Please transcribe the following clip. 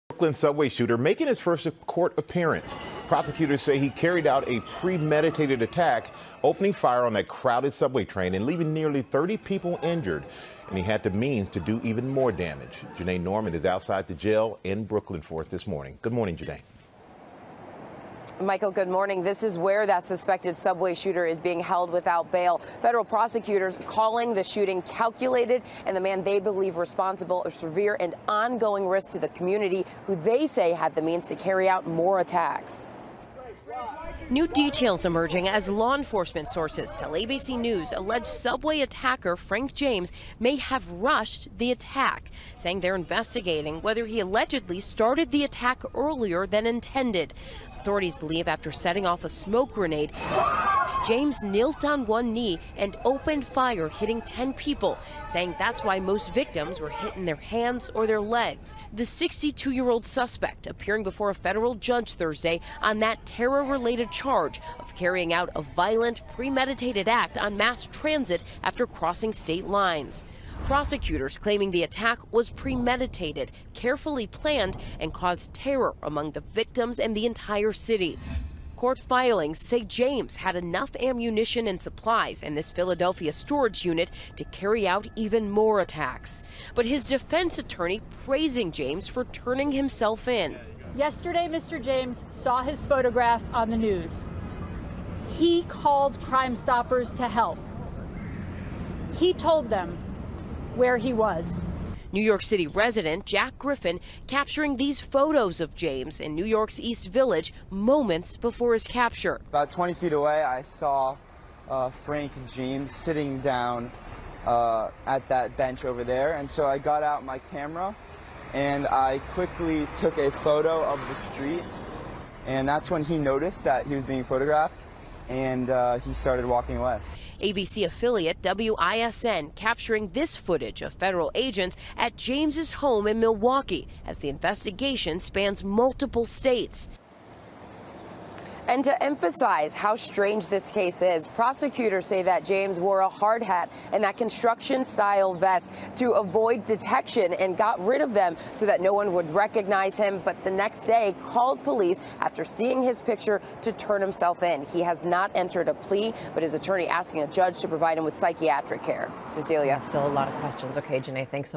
Brooklyn subway shooter making his first court appearance. Prosecutors say he carried out a premeditated attack, opening fire on that crowded subway train and leaving nearly 30 people injured. And he had the means to do even more damage. Janae Norman is outside the jail in Brooklyn for us this morning. Good morning, Janae. Michael, good morning. This is where that suspected subway shooter is being held without bail. Federal prosecutors calling the shooting calculated and the man they believe responsible a severe and ongoing risk to the community, who they say had the means to carry out more attacks. New details emerging as law enforcement sources tell ABC News alleged subway attacker Frank James may have rushed the attack, saying they're investigating whether he allegedly started the attack earlier than intended. Authorities believe after setting off a smoke grenade, James knelt on one knee and opened fire, hitting 10 people, saying that's why most victims were hit in their hands or their legs. The 62-year-old suspect appearing before a federal judge Thursday on that terror-related charge of carrying out a violent, premeditated act on mass transit after crossing state lines. Prosecutors claiming the attack was premeditated, carefully planned, and caused terror among the victims and the entire city. Court filings say James had enough ammunition and supplies in this Philadelphia storage unit to carry out even more attacks. But his defense attorney praising James for turning himself in. Yesterday, Mr. James saw his photograph on the news. He called Crime Stoppers to help. He told them where he was. New York City resident Jack Griffin capturing these photos of James in New York's East Village moments before his capture. About 20 feet away, I saw Frank James sitting down at that bench over there, and so I got out my camera and I quickly took a photo of the street, and that's when he noticed that he was being photographed, and he started walking away. ABC affiliate WISN capturing this footage of federal agents at James's home in Milwaukee as the investigation spans multiple states. And to emphasize how strange this case is, prosecutors say that James wore a hard hat and that construction-style vest to avoid detection and got rid of them so that no one would recognize him, but the next day called police after seeing his picture to turn himself in. He has not entered a plea, but his attorney asking a judge to provide him with psychiatric care. Cecilia. Still a lot of questions. Okay, Janae, thanks so much.